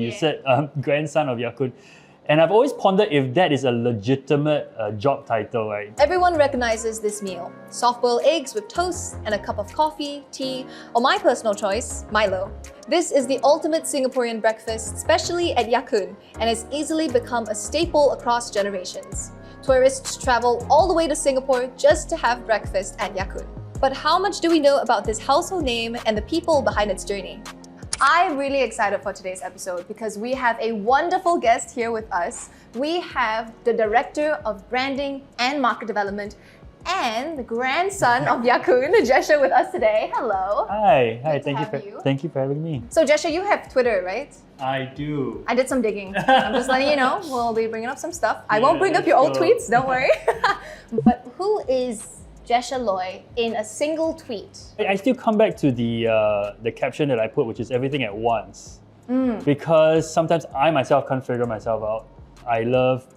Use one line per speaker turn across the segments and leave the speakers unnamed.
you said grandson of Ya Kun. And I've always pondered if that is a legitimate job title, right?
Everyone recognizes this meal. Soft-boiled eggs with toast and a cup of coffee, tea, or my personal choice, Milo. This is the ultimate Singaporean breakfast, especially at Ya Kun, and has easily become a staple across generations. Tourists travel all the way to Singapore just to have breakfast at Ya Kun. But how much do we know about this household name and the people behind its journey? I'm really excited for today's episode because we have a wonderful guest here with us. We have the Director of Branding and Market Development and the grandson of Ya Kun, Jesher, with us today. Hello.
Hi,
Thank
you for having me.
So Jesher, you have Twitter, right?
I do.
I did some digging. I'm just letting you know. We'll be bringing up some stuff. I won't bring up your old tweets, don't worry. But who is Jesher Loi in a single tweet?
I still come back to the caption that I put, which is everything at once. Because sometimes I myself can't figure myself out. I love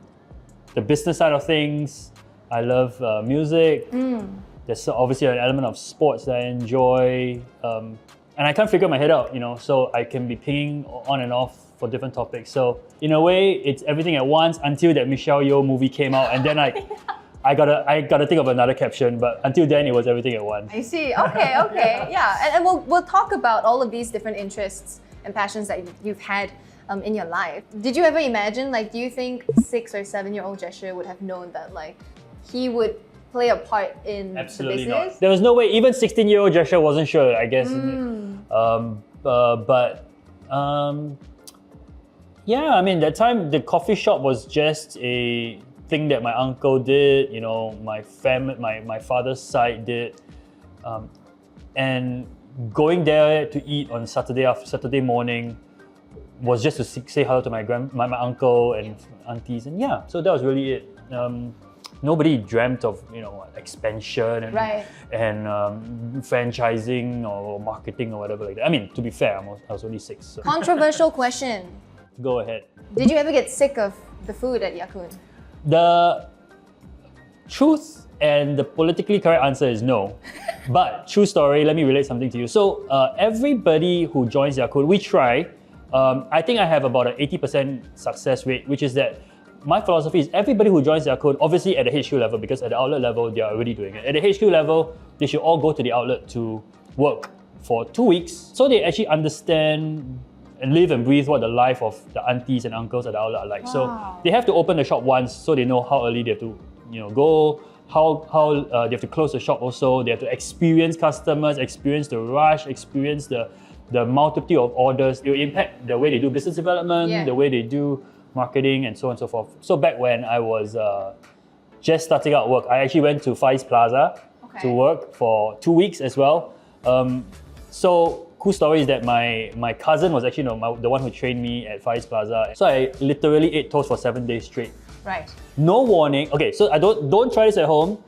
the business side of things. I love music. There's obviously an element of sports that I enjoy. And I can't figure my head out, so I can be pinging on and off for different topics. So in a way, it's everything at once until that Michelle Yeoh movie came out, and then I gotta think of another caption, but until then it was everything at once.
I see. Okay. Yeah, and we'll talk about all of these different interests and passions that you've had in your life. Did you ever imagine, do you think 6 or 7-year-old Jesher would have known that he would play a part in
Absolutely
the business?
not. There was no way. Even 16-year-old Jesher wasn't sure, I guess. Yeah, I mean, that time the coffee shop was just a thing that my uncle did, my father's side did, and going there to eat on Saturday morning was just to say hello to my uncle and aunties, and so that was really it. Nobody dreamt of expansion and franchising or marketing or whatever like that. I mean, to be fair, I was only 6. So.
Controversial question.
Go ahead.
Did you ever get sick of the food at Ya Kun?
The truth and the politically correct answer is no. But true story, let me relate something to you. So everybody who joins Ya Kun, we try. I think I have about an 80% success rate, which is that my philosophy is everybody who joins Ya Kun, obviously at the HQ level, because at the outlet level, they are already doing it. At the HQ level, they should all go to the outlet to work for 2 weeks so they actually understand and live and breathe what the life of the aunties and uncles at the outlet are like.
Wow.
So they have to open the shop once so they know how early they have to go, how they have to close the shop also. They have to experience customers, experience the rush, experience the multitude of orders. It will impact the way they do business development, the way they do marketing, and so on and so forth. So back when I was just starting out work, I actually went to Far East Plaza to work for 2 weeks as well. So cool story is that my cousin was actually the one who trained me at Far East Plaza. So I literally ate toast for 7 days straight.
Right.
No warning. Okay, so I don't try this at home.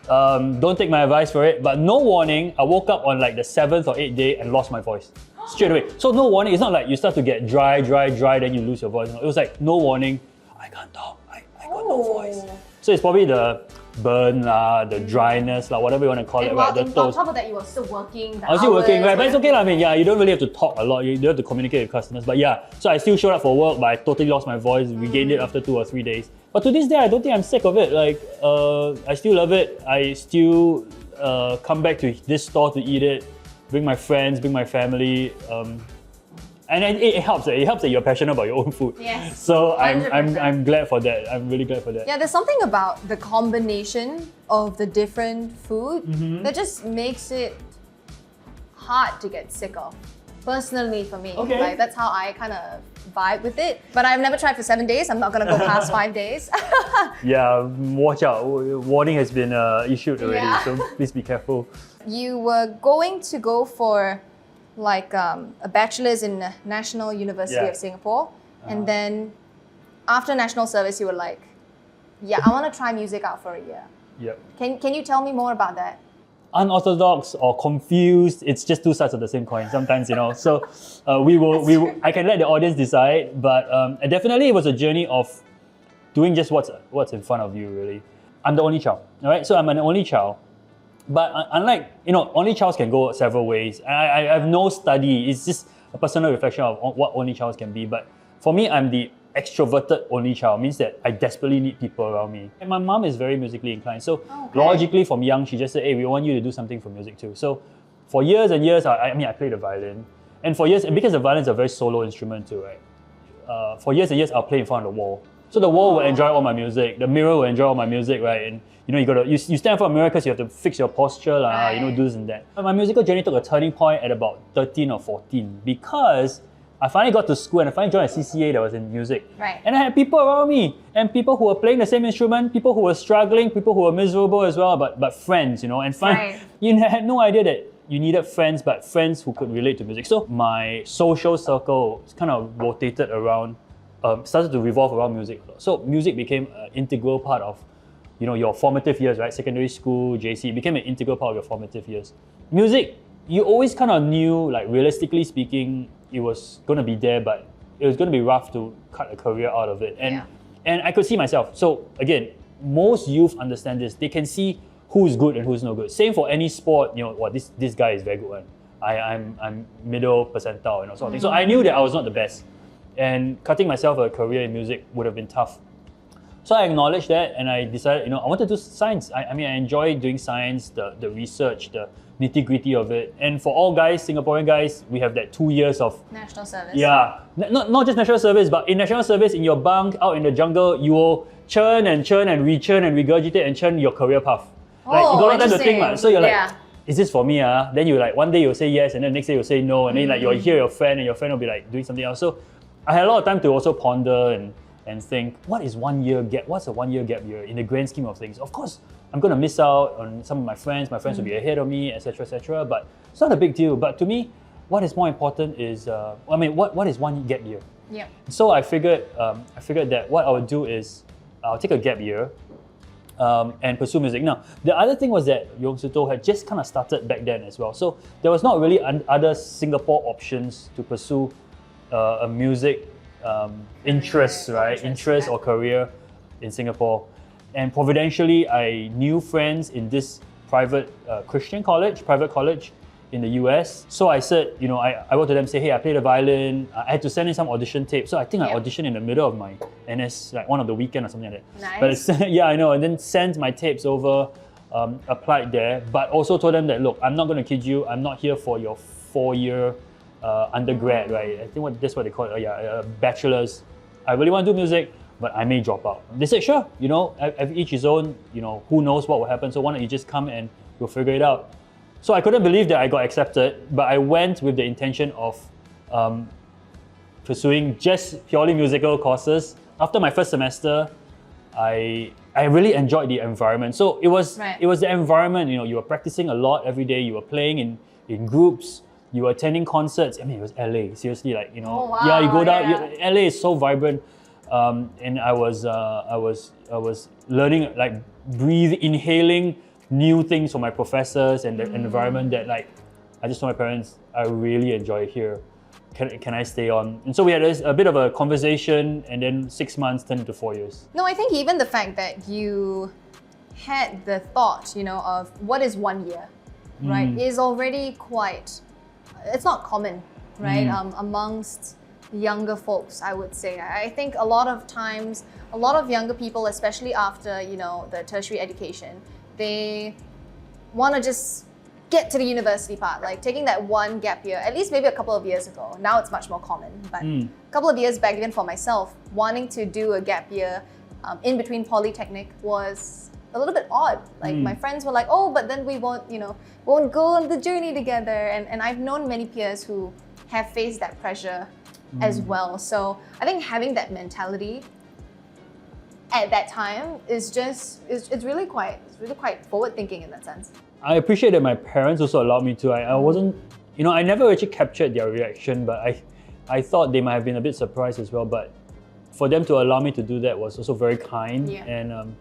Don't take my advice for it. But no warning, I woke up on the 7th or 8th day and lost my voice straight away. So no warning. It's not like you start to get dry, then you lose your voice. It was like no warning. I can't talk. I got no voice. So it's probably the burn, the dryness, whatever you want to call it, right?
On top of that, you were still working.
I was still working, right? But it's okay. I mean, you don't really have to talk a lot. You don't have to communicate with customers. But so I still showed up for work, but I totally lost my voice. Regained it after 2 or 3 days. But to this day, I don't think I'm sick of it. I still love it. I still come back to this store to eat it, bring my friends, bring my family. And it helps. It helps that you're passionate about your own food.
Yes.
So I'm glad for that. I'm really glad for that.
Yeah, there's something about the combination of the different food that just makes it hard to get sick of. Personally, for me, that's how I kind of vibe with it. But I've never tried for 7 days. I'm not gonna go past 5 days.
Yeah, watch out. Warning has been issued already, so please be careful.
You were going to go for a bachelor's in National University of Singapore, and then after national service, you were like, I want to try music out for a year.
Yep.
Can you tell me more about that?
Unorthodox or confused, it's just two sides of the same coin sometimes, So I can let the audience decide, but definitely it was a journey of doing just what's in front of you, really. I'm the only child, all right? So I'm an only child. But unlike, only childs can go several ways. I have no study. It's just a personal reflection of what only childs can be. But For me, I'm the extroverted only child. Means that I desperately need people around me. And my mom is very musically inclined. So logically from young, she just said, hey, we want you to do something for music too. So for years and years, I played the violin. And for years, and because the violin is a very solo instrument too, right? For years and years, I'll play in front of the wall. So the wall will enjoy all my music, the mirror will enjoy all my music, right? And you stand in front of a mirror because you have to fix your posture, do this and that. My musical journey took a turning point at about 13 or 14 because I finally got to school and I finally joined a CCA that was in music.
Right.
And I had people around me and people who were playing the same instrument, people who were struggling, people who were miserable as well, but friends, and you had no idea that you needed friends, but friends who could relate to music. So my social circle kind of rotated around, started to revolve around music. So music became an integral part of, your formative years, right? Secondary school, JC, it became an integral part of your formative years. Music, you always kind of knew, like realistically speaking, it was going to be there, but it was going to be rough to cut a career out of it. And I could see myself. So again, most youth understand this. They can see who's good and who's no good. Same for any sport, this guy is very good one. I'm middle percentile, sort of thing. So I knew that I was not the best. And cutting myself a career in music would have been tough. So I acknowledged that and I decided, I wanted to do science. I enjoy doing science, the research, the nitty-gritty of it. And for all guys, Singaporean guys, we have that 2 years of
national service.
Yeah, not just national service, but in national service, in your bunk, out in the jungle, you will churn and rechurn and regurgitate and churn your career path. Like, you got time to think, man. So you're like, is this for me? Then you one day you'll say yes, and then next day you'll say no, and then you'll hear your friend, and your friend will be doing something else. So I had a lot of time to also ponder and think, what's a 1 year gap year in the grand scheme of things? Of course, I'm going to miss out on some of my friends will be ahead of me, etc., but it's not a big deal. But to me, what is more important is, what is 1 gap year?
Yeah.
So I figured that what I would do is, I'll take a gap year, and pursue music. Now, the other thing was that Yong Suto had just kind of started back then as well. So there was not really other Singapore options to pursue a music interest or career in Singapore. And providentially, I knew friends in this private private college in the US. So I said, I wrote to them, say, hey, I play the violin. I had to send in some audition tapes. So I think I auditioned in the middle of my NS, like one of the weekend or something like that.
Nice.
But I know. And then sent my tapes over, applied there, but also told them that, look, I'm not going to kid you. I'm not here for your 4-year undergrad, right? I think that's what they call it, bachelor's. I really want to do music, but I may drop out. They said, sure, each his own, who knows what will happen. So why don't you just come and we'll figure it out. So I couldn't believe that I got accepted, but I went with the intention of pursuing just purely musical courses. After my first semester, I really enjoyed the environment. So it was the environment, you were practicing a lot every day, you were playing in groups, you were attending concerts. It was LA, seriously, you go down, LA is so vibrant. And I was learning, inhaling new things from my professors and the environment that I just told my parents, I really enjoy it here. Can I stay on? And so we had a bit of a conversation, and then 6 months turned into 4 years.
No, I think even the fact that you had the thought, of what is 1 year, right, is already quite, it's not common, right, amongst younger folks, I would say. I think a lot of times, a lot of younger people, especially after, the tertiary education, they want to just get to the university part, taking that one gap year, at least maybe a couple of years ago. Now it's much more common, but a couple of years back, even for myself, wanting to do a gap year in between polytechnic was a little bit odd. My friends were like, oh, but then we won't go on the journey together. And I've known many peers who have faced that pressure as well. So I think having that mentality at that time is it's really quite forward thinking in that sense.
I appreciate that my parents also allowed me to. I wasn't, I never actually captured their reaction, but I thought they might have been a bit surprised as well. But for them to allow me to do that was also very kind, and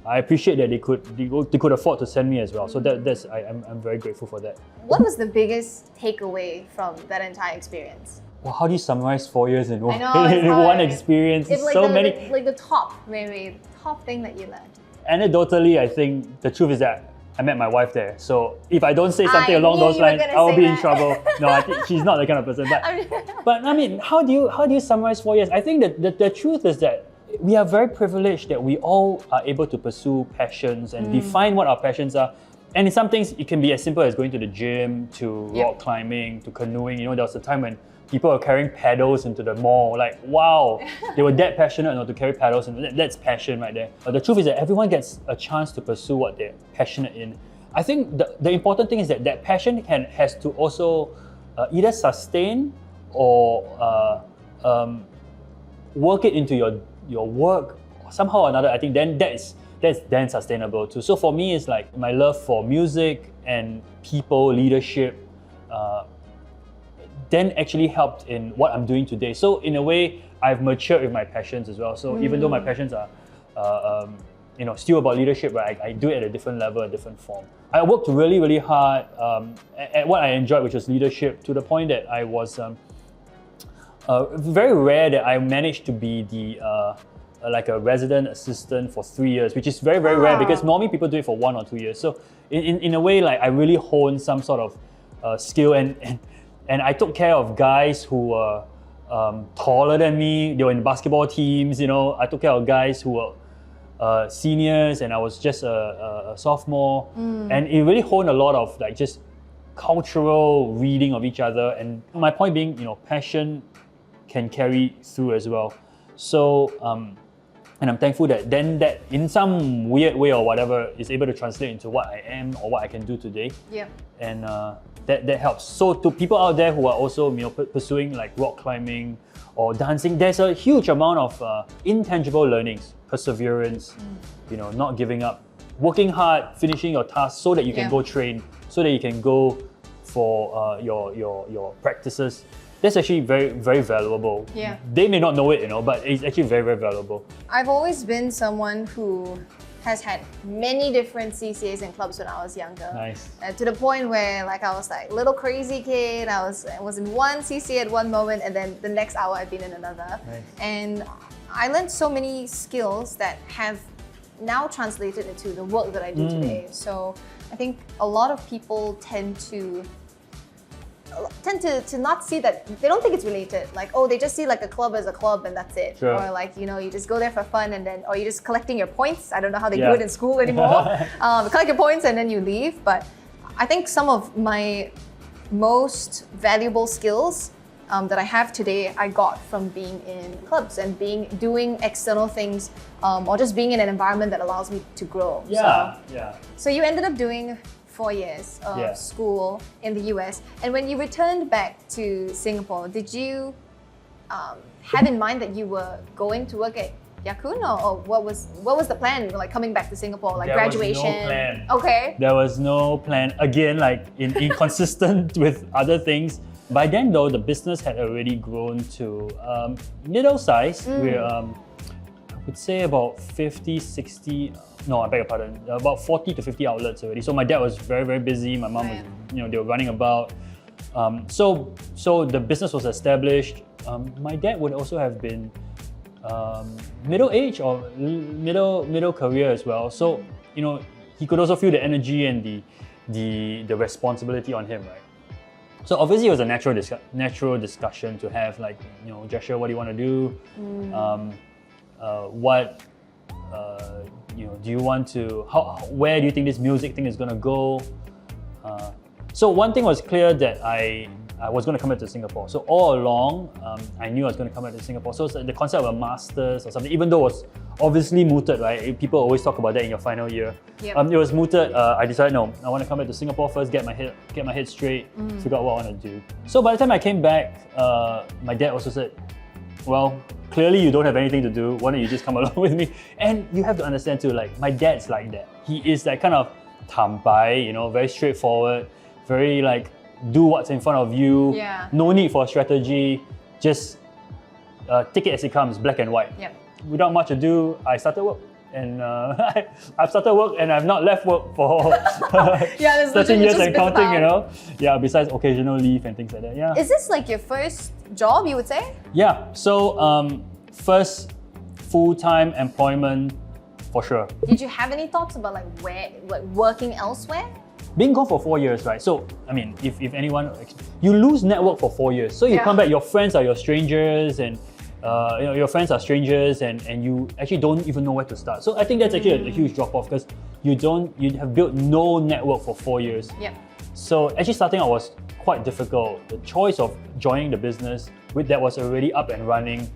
I appreciate that they could afford to send me as well. So I'm very grateful for that.
What was the biggest takeaway from that entire experience?
Well, how do you summarize 4 years in one,
in
one experience?
It's
so many.
the top thing that you learned.
Anecdotally, I think the truth is that I met my wife there. So if I don't say something
I
along
knew
those
you were
lines,
gonna
I will
say
be in
that.
trouble. No, I think she's not the kind of person. But I mean, how do you summarize 4 years? I think that the truth is that we are very privileged that we all are able to pursue passions and define what our passions are. And in some things, it can be as simple as going to the gym, to rock climbing, to canoeing. You know, there was a time when people were carrying paddles into the mall. Like, wow, they were that passionate, you know, to carry paddles, and that's passion right there. But the truth is that everyone gets a chance to pursue what they're passionate in. I think the important thing is that passion has to also either sustain or work it into your work somehow or another. I think then that's then sustainable too. So for me, it's like my love for music and people, leadership, then actually helped in what I'm doing today. So in a way, I've matured with my passions as well. So even though my passions are still about leadership, right, I do it at a different level, a different form. I worked really, really hard at what I enjoyed, which was leadership, to the point that I was very rare that I managed to be the like a resident assistant for 3 years, which is very, very rare because normally people do it for 1 or 2 years. So in a way, like I really honed some sort of skill and I took care of guys who were taller than me. They were in basketball teams, you know. I took care of guys who were seniors, and I was just a sophomore. And it really honed a lot of like just cultural reading of each other. And my point being, you know, passion can carry through as well. So, and I'm thankful that then that in some weird way or whatever is able to translate into what I am or what I can do today.
Yeah.
And that helps. So to people out there who are also pursuing like rock climbing or dancing, there's a huge amount of intangible learnings, perseverance, not giving up, working hard, finishing your tasks so that you can go train, so that you can go for your practices. That's actually very, very valuable.
Yeah.
They may not know it, but it's actually very, very valuable.
I've always been someone who has had many different CCAs and clubs when I was younger.
Nice.
To the point where like I was like little crazy kid. I was in one CCA at one moment, and then the next hour I've been in another.
Nice.
And I learned so many skills that have now translated into the work that I do today. So I think a lot of people tend to not see that. They don't think it's related. Like, oh, they just see like a club as a club and that's it.
Sure.
Or like, you just go there for fun and then, or you're just collecting your points. I don't know how they do it in school anymore. Collect your points and then you leave. But I think some of my most valuable skills that I have today, I got from being in clubs and doing external things, or just being in an environment that allows me to grow. So you ended up doing 4 years of school in the US, and when you returned back to Singapore, did you have in mind that you were going to work at Ya Kun, or what was the plan? Like coming back to Singapore, like
there
graduation?
Was no plan.
Okay.
There was no plan. Again, like inconsistent with other things. By then, though, the business had already grown to middle size. We're I would say about 50, 60. No, I beg your pardon. About 40 to 50 outlets already. So my dad was very, very busy. My mom was, they were running about. So the business was established. My dad would also have been middle age or middle career as well. So he could also feel the energy and the responsibility on him, right? So obviously it was a natural discussion to have, like, Jesher, what do you want to do? Do you want to? Where do you think this music thing is gonna go? So one thing was clear, that I was going to come back to Singapore. So all along, I knew I was going to come back to Singapore. So the concept of a master's or something, even though it was obviously mooted, right? People always talk about that in your final year.
Yep.
It was mooted. I decided, no, I want to come back to Singapore first, get my head straight, figure out what I want to do. So by the time I came back, my dad also said, well, clearly you don't have anything to do. Why don't you just come along with me? And you have to understand too, like, my dad's like that. He is that kind of tambai, very straightforward, very like, do what's in front of you.
Yeah.
No need for a strategy. Just take it as it comes, black and white.
Yep.
Without much ado, I started work. And I've started work and I've not left work for 13 years and counting, Yeah, besides occasional leave and things like that, yeah.
Is this like your first job, you would say?
Yeah, so first full-time employment for sure.
Did you have any thoughts about like where, like working elsewhere?
Being gone for 4 years, right? So, I mean, if anyone, you lose network for 4 years. So you come back, your friends are your strangers, and your friends are strangers, and you actually don't even know where to start. So I think that's actually a huge drop off because you have built no network for 4 years.
Yeah.
So actually starting out was quite difficult. The choice of joining the business with that was already up and running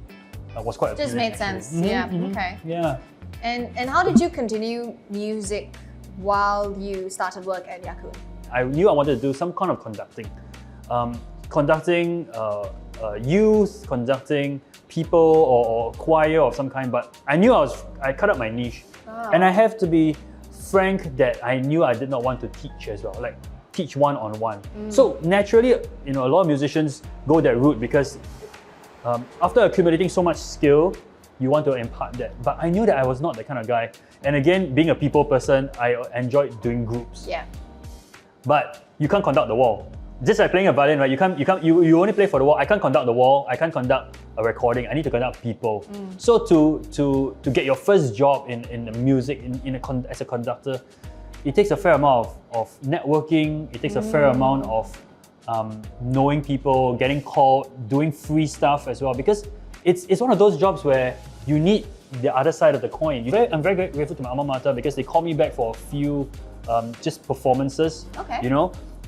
was quite
Just
appealing,
made sense.
actually.
Okay.
Yeah.
And how did you continue music while you started work at Ya Kun?
I knew I wanted to do some kind of conducting. Conducting youth, conducting people or choir of some kind, but I knew I cut up my niche. And I have to be frank that I knew I did not want to teach as well, like teach one-on-one. So naturally, a lot of musicians go that route because after accumulating so much skill, you want to impart that. But I knew that I was not that kind of guy. And again, being a people person, I enjoyed doing groups.
Yeah.
But you can't conduct the wall. Just like playing a violin, right? You only play for the wall. I can't conduct the wall. I can't conduct a recording. I need to conduct people. So to get your first job in the music as a conductor, it takes a fair amount of networking. It takes a fair amount of knowing people, getting called, doing free stuff as well. Because it's one of those jobs where you need the other side of the coin. I'm very grateful to my alma mater because they called me back for a few just performances.
Okay.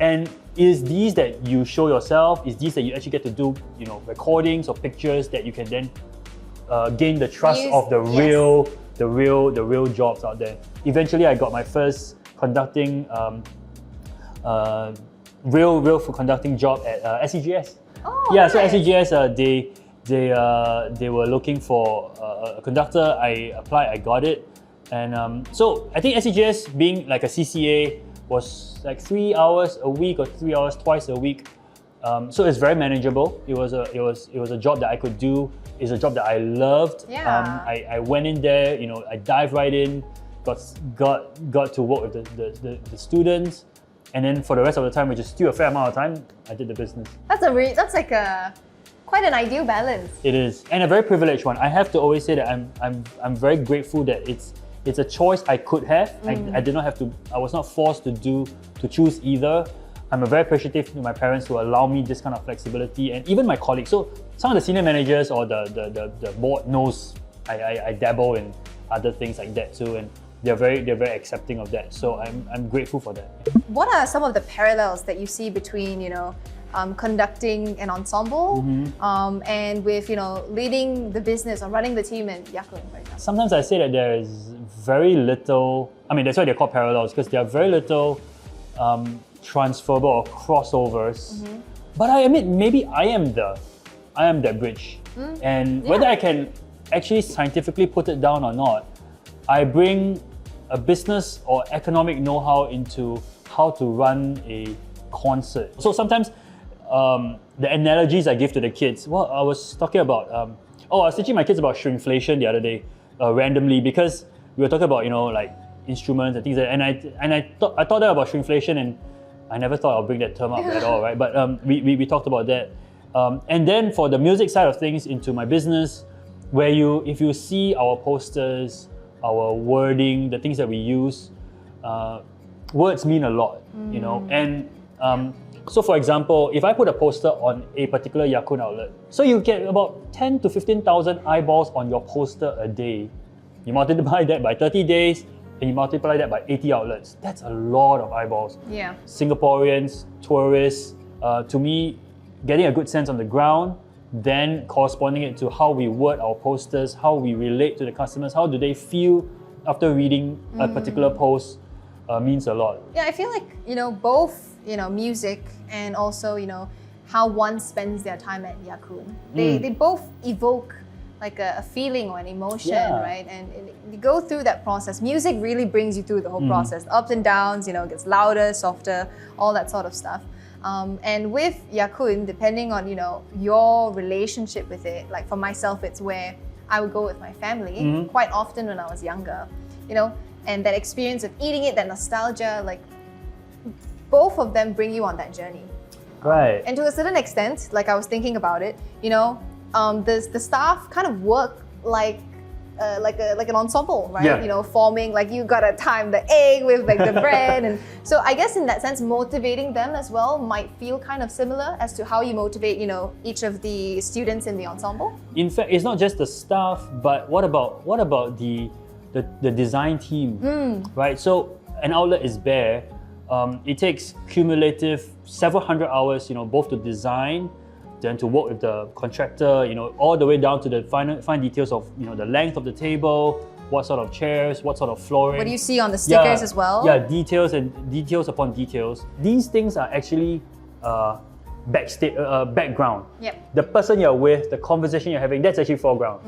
And is these that you show yourself? Is these that you actually get to do, recordings or pictures that you can then gain the trust of the real jobs out there. Eventually, I got my first conducting real for conducting job at SEGS.
Oh,
yeah,
nice.
so SEGS they were looking for a conductor. I applied, I got it, and so I think SEGS being like a CCA was like 3 hours a week or 3 hours twice a week. So it's very manageable. It was a job that I could do. It's a job that I loved.
Yeah.
I went in there. I dived right in. Got to work with the students, and then for the rest of the time, which is still a fair amount of time, I did the business.
That's like quite an ideal balance.
It is, and a very privileged one. I have to always say that I'm very grateful that it's a choice I could have. I did not have to. I was not forced to choose either. I'm very appreciative to my parents who allow me this kind of flexibility, and even my colleagues. So some of the senior managers or the board knows I dabble in other things like that too, and they're very accepting of that. So I'm grateful for that.
What are some of the parallels that you see between conducting an ensemble and with leading the business or running the team at Yakun, for example?
Sometimes I say that there is very little. I mean, that's why they're called parallels, because there are very little transferable or crossovers. But I admit, maybe I am that bridge, and whether I can actually scientifically put it down or not, I bring a business or economic know-how into how to run a concert. So sometimes the analogies I give to the kids, well, I was talking about, I was teaching my kids about shrinkflation the other day, randomly, because we were talking about, like instruments and things like that, and I thought that about shrinkflation, and I never thought I'll bring that term up at all, right? But we talked about that. And then for the music side of things into my business, where if you see our posters, our wording, the things that we use, words mean a lot, and so for example, if I put a poster on a particular Yakun outlet, so you get about 10 to 15,000 eyeballs on your poster a day. You multiply that by 30 days, and you multiply that by 80 outlets. That's a lot of eyeballs.
Yeah.
Singaporeans, tourists, to me, getting a good sense on the ground, then corresponding it to how we word our posters, how we relate to the customers, how do they feel after reading a particular post, means a lot.
Yeah, I feel like, both, music and also, how one spends their time at Yakun. They both evoke like a feeling or an emotion, right? And you go through that process. Music really brings you through the whole process. Ups and downs, it gets louder, softer, all that sort of stuff. And with Yakun, depending on, your relationship with it, like for myself, it's where I would go with my family quite often when I was younger, and that experience of eating it, that nostalgia, like both of them bring you on that journey.
Right.
And to a certain extent, like I was thinking about it, the staff kind of work like like an ensemble, right?
Yeah.
You know, forming, like you gotta time the egg with like the bread, and so I guess in that sense, motivating them as well might feel kind of similar as to how you motivate, you know, each of the students in the ensemble.
In fact, it's not just the staff, but what about the design team, right? So an outlet is bare. It takes cumulative several hundred hours, you know, both to design, then to work with the contractor, you know, all the way down to the fine details of, you know, the length of the table, what sort of chairs, what sort of flooring.
What do you see on the stickers as well?
Yeah, details and details upon details. These things are actually background.
Yep.
The person you're with, the conversation you're having, that's actually foreground.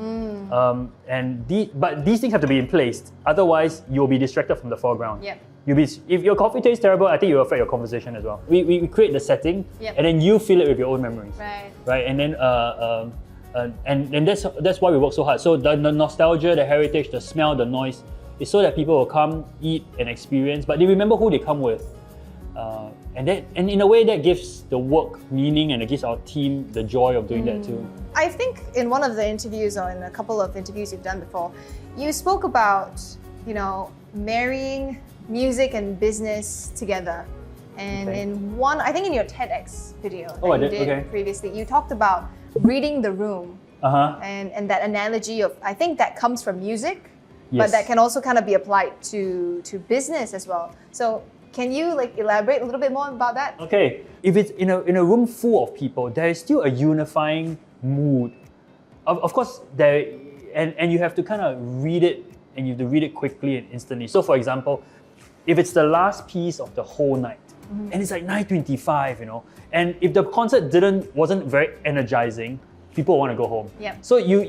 But these things have to be in place. Otherwise, you'll be distracted from the foreground.
Yep.
If your coffee tastes terrible, I think you'll affect your conversation as well. We create the setting,
Yep.
and then you feel it with your own memories.
Right.
And then and that's why we work so hard. So the nostalgia, the heritage, the smell, the noise, is so that people will come, eat, and experience. But they remember who they come with. And in a way that gives the work meaning, and it gives our team the joy of doing that too.
I think in one of the interviews, or in a couple of interviews you've done before, you spoke about, you know, marrying music and business together. And in one, I think in your TEDx video that you did previously, you talked about reading the room. And that analogy of, I think that comes from music, but that can also kind of be applied to business as well. So can you like elaborate a little bit more about that?
Okay, if it's in a room full of people, there is still a unifying mood. Of course, and you have to kind of read it, and you have to read it quickly and instantly. So for example, if it's the last piece of the whole night, and it's like 9:25, you know, and if the concert wasn't very energizing, people want to go home.
Yeah.
So you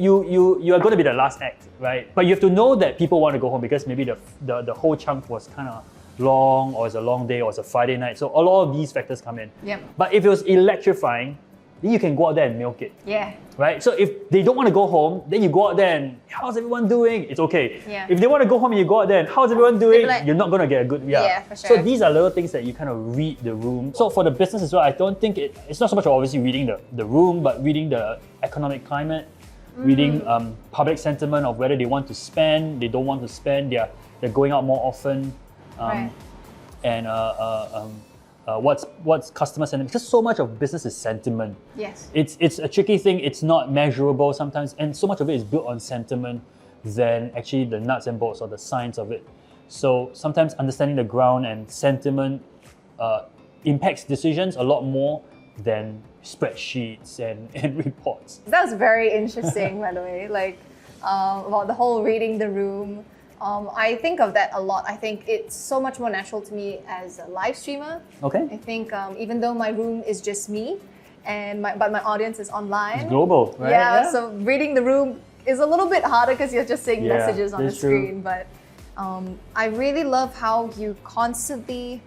are going to be the last act, right? But you have to know that people want to go home because maybe the whole chunk was kind of long, or it's a long day, or it's a Friday night. So all of these factors come in.
Yep.
But if it was electrifying, then you can go out there and milk it.
Yeah.
Right? So if they don't want to go home, then you go out there and how's everyone doing? It's okay.
Yeah.
If they want to go home and you go out there and how's everyone doing?
Like,
you're not going to get a good...
Yeah, for sure.
So these are little things that you kind of read the room. So for the business as well, I don't think it's not so much obviously reading the room, but reading the economic climate, reading public sentiment of whether they want to spend, they don't want to spend, they're going out more often.
Right.
And what's customer sentiment, because so much of business is sentiment.
Yes.
It's a tricky thing. It's not measurable sometimes, and so much of it is built on sentiment than actually the nuts and bolts or the science of it. So sometimes understanding the ground and sentiment impacts decisions a lot more than spreadsheets and reports.
That was very interesting, by the way, like about the whole reading the room. I think of that a lot. I think it's so much more natural to me as a live streamer.
Okay.
I think even though my room is just me, but my audience is online.
It's global, right?
Yeah, so reading the room is a little bit harder because you're just seeing messages on the
that's true.
screen. But I really love how you constantly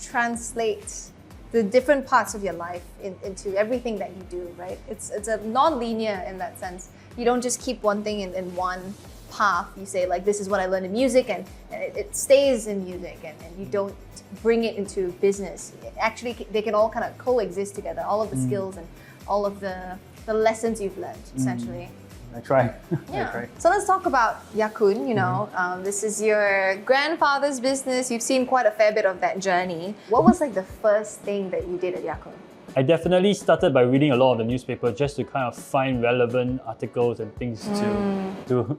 translate the different parts of your life into everything that you do, right? It's a non-linear in that sense. You don't just keep one thing in one path. You say like, this is what I learned in music, and it stays in music, and you don't bring it into business. Actually, they can all kind of coexist together, all of the skills and all of the lessons you've learned, essentially.
I try.
Yeah.
I try.
So let's talk about Ya Kun. You know, this is your grandfather's business. You've seen quite a fair bit of that journey. What was like the first thing that you did at Ya Kun?
I definitely started by reading a lot of the newspaper just to kind of find relevant articles and things to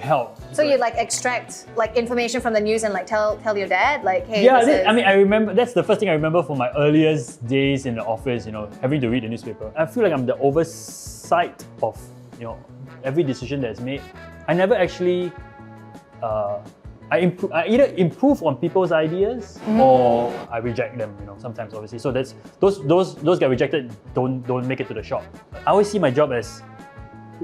help.
So you like extract like information from the news and like tell your dad like, hey,
yeah, I mean, I remember that's the first thing I remember from my earliest days in the office. You know, having to read the newspaper. I feel like I'm the oversight of every decision that's made. I never actually. I either improve on people's ideas or I reject them. Sometimes obviously. So that's those get rejected. Don't make it to the shop. I always see my job as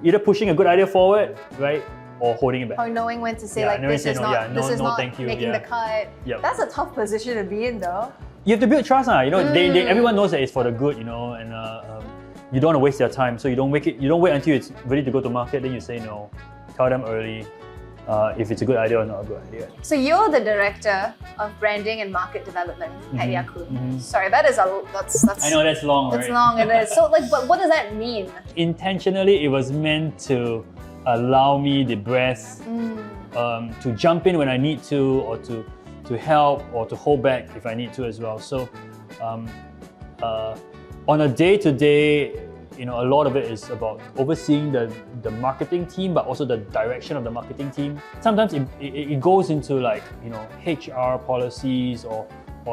either pushing a good idea forward, right, or holding it back.
Or knowing when to say like this is not making the cut.
Yep.
That's a tough position to be in though.
You have to build trust, everyone knows that it's for the good, and you don't want to waste their time. So you don't wait until it's ready to go to market. Then you say no. Tell them early. if it's a good idea or not a good idea.
So you're the director of branding and market development at Ya Kun. Sorry, that's
I know that's long,
that's
right?
long. It is. So but what does that mean?
Intentionally, it was meant to allow me the breath to jump in when I need to, or to help, or to hold back if I need to as well. So on a day-to-day, a lot of it is about overseeing the marketing team, but also the direction of the marketing team. Sometimes it goes into HR policies or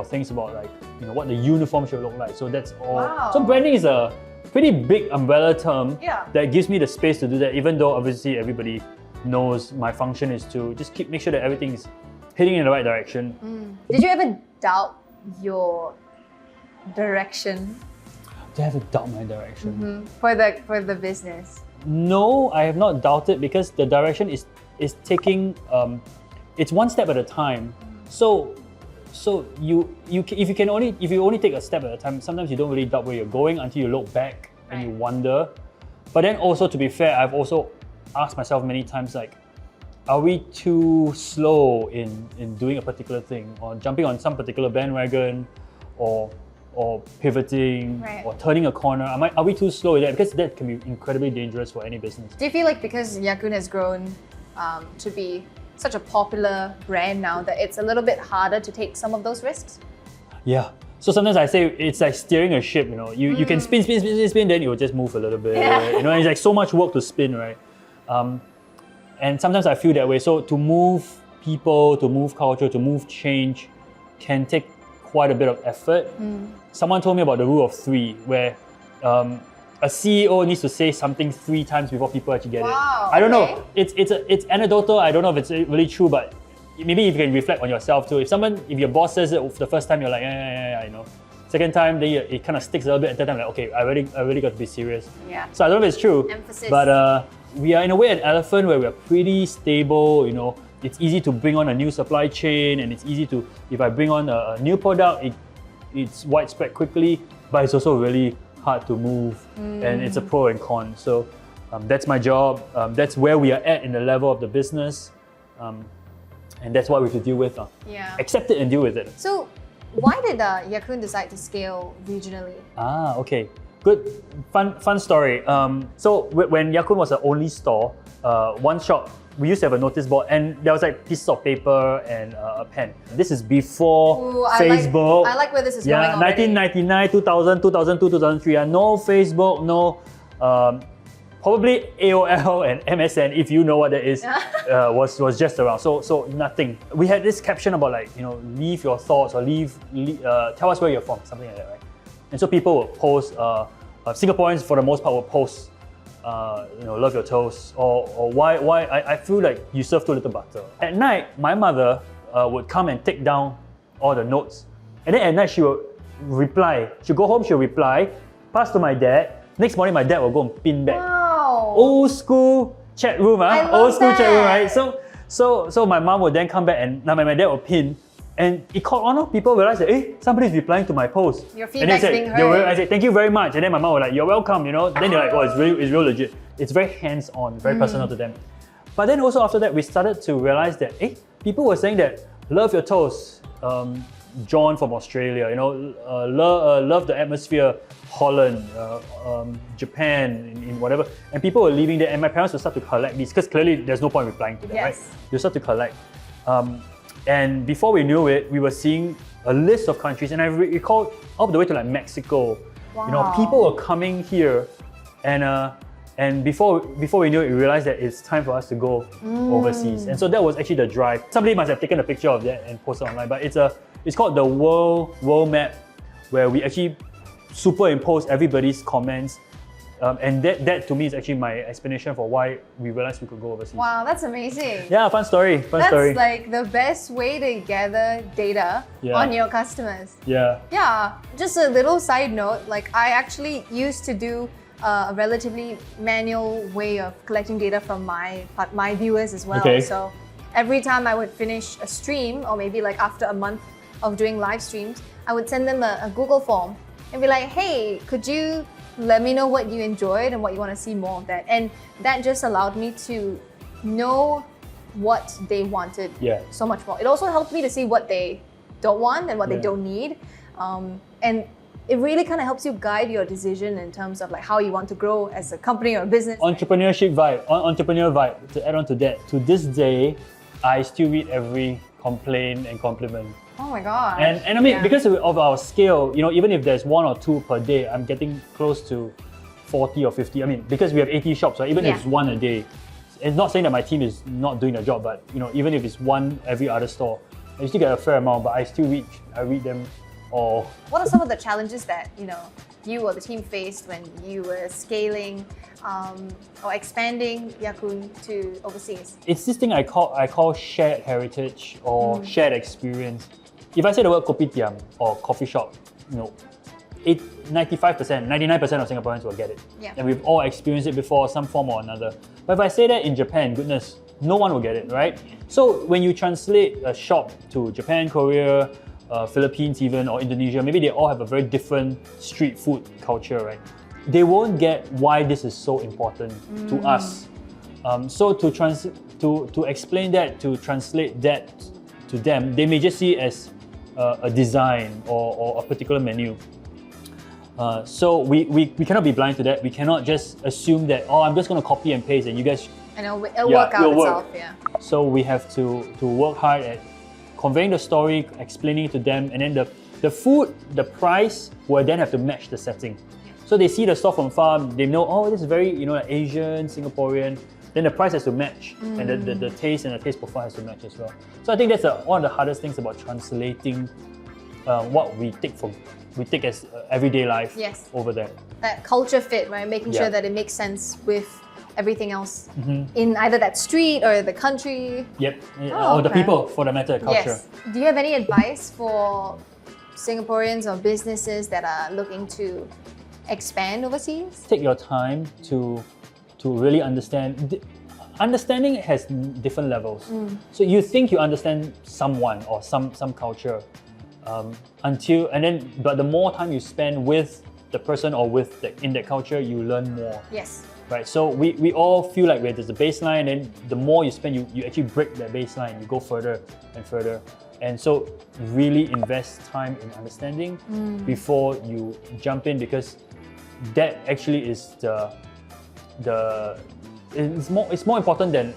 things about what the uniform should look like. So that's all.
Wow.
So branding is a pretty big umbrella term that gives me the space to do that, even though obviously everybody knows my function is to just make sure that everything is heading in the right direction.
Did you ever doubt your direction
Do I have to doubt my direction?
for the business?
No, I have not doubted, because the direction is taking it's one step at a time. So if you only take a step at a time, sometimes you don't really doubt where you're going until you look back and you wonder. But then also, to be fair, I've also asked myself many times, are we too slow in doing a particular thing, or jumping on some particular bandwagon, or pivoting, or turning a corner? Are we too slow with that? Because that can be incredibly dangerous for any business.
Do you feel like because Ya Kun has grown to be such a popular brand now, that it's a little bit harder to take some of those risks?
Yeah. So sometimes I say it's like steering a ship. You can spin, then it will just move a little bit. And it's like so much work to spin, right? And sometimes I feel that way. So to move people, to move culture, to move change can take quite a bit of effort. Someone told me about the rule of 3, where a CEO needs to say something 3 times before people actually get it. I don't know. It's anecdotal. I don't know if it's really true, but maybe you can reflect on yourself too. If your boss says it the first time, you're like, yeah. Second time, then it kind of sticks a little bit. At that time, like, okay, I really got to be serious.
Yeah.
So I don't know if it's true.
Emphasis.
But we are in a way an elephant where we are pretty stable. It's easy to bring on a new supply chain, and it's easy to, if I bring on a new product, it's widespread quickly, but it's also really hard to move, and it's a pro and con. So that's my job. That's where we are at in the level of the business, and that's what we have to deal with. Accept it and deal with it.
So why did Ya Kun decide to scale regionally?
Okay. Good, fun story. So when Ya Kun was the only store, one shop, we used to have a notice board, and there was pieces of paper and a pen. This is before Facebook.
I like where this is going already.
1999, 2000, 2002, 2003. No Facebook, no. Probably AOL and MSN, if you know what that is, was just around. So nothing. We had this caption about leave your thoughts, or tell us where you're from, something like that, right? And so people would post. Singaporeans, for the most part, would post, love your toast, or why I feel like you serve too little butter. At night, my mother would come and take down all the notes, and then at night she would reply. She'll go home, she'll reply, pass to my dad. Next morning, my dad will go and pin back.
Wow.
Old school chat room, chat room, right? So my mom would then come back, and now my dad will pin. And it caught on. People realized that, somebody's replying to my post.
Your feedback's being heard.
I said, thank you very much. And then my mom was like, you're welcome, Then they're like, it's real legit. It's very hands-on, very personal to them. But then also after that, we started to realize that, people were saying that, love your toast, John from Australia, love the atmosphere, Holland, Japan, in whatever. And people were leaving there, and my parents would start to collect these, because clearly there's no point replying to them, right? You start to collect. And before we knew it, we were seeing a list of countries, and I recall all the way to Mexico.
Wow.
People were coming here, and before we knew it, we realized that it's time for us to go overseas. And so that was actually the drive. Somebody must have taken a picture of that and posted online, but it's called the world map, where we actually superimpose everybody's comments. And that to me is actually my explanation for why we realized we could go overseas.
Wow, that's amazing.
Yeah, fun story.
That's like the best way to gather data on your customers.
Yeah.
Yeah, just a little side note, I actually used to do a relatively manual way of collecting data from my viewers as well.
Okay.
So every time I would finish a stream, or maybe after a month of doing live streams, I would send them a Google form and be like, hey, could you let me know what you enjoyed and what you want to see more of that. And that just allowed me to know what they wanted
Yeah.
so much more. It also helped me to see what they don't want and what they
Yeah.
don't need. And it really kind of helps you guide your decision in terms of like how you want to grow as a company or a business.
Entrepreneurship vibe, entrepreneurial vibe, to add on to that, to this day, I still read every complaint and compliment.
Oh my god.
And I mean, because of our scale, even if there's 1 or 2 per day, I'm getting close to 40 or 50. I mean, because we have 80 shops, right? Even if it's 1 a day, it's not saying that my team is not doing their job, but even if it's 1 every other store, I still get a fair amount, but I read them all.
What are some of the challenges that you or the team faced when you were scaling or expanding Ya Kun to overseas?
It's this thing I call shared heritage or shared experience. If I say the word kopitiam or coffee shop, 95%, 99% of Singaporeans will get it.
Yeah.
And we've all experienced it before, some form or another. But if I say that in Japan, goodness, no one will get it, right? So when you translate a shop to Japan, Korea, Philippines even, or Indonesia, maybe they all have a very different street food culture, right? They won't get why this is so important to us. So to explain that, to translate that to them, they may just see it as a design or a particular menu. So we cannot be blind to that. We cannot just assume that, I'm just going to copy and paste and you guys...
And it'll work out itself, yeah.
So we have to work hard at conveying the story, explaining it to them, and then the food, the price will then have to match the setting. So they see the store from far, they know, this is very, like Asian, Singaporean. Then the price has to match, and the taste and the taste profile has to match as well. So I think that's one of the hardest things about translating what we take as everyday life over there.
That culture fit, right? Making sure that it makes sense with everything else in either that street or the country.
Yep, or the people, for the matter, culture.
Yes. Do you have any advice for Singaporeans or businesses that are looking to expand overseas?
Take your time to really understand. Understanding has different levels. So you think you understand someone or some culture but the more time you spend with the person or in that culture, you learn more.
Yes.
Right, so we all feel like there's a baseline, and the more you spend, you actually break that baseline, you go further and further. And so really invest time in understanding before you jump in, because that actually is it's more important than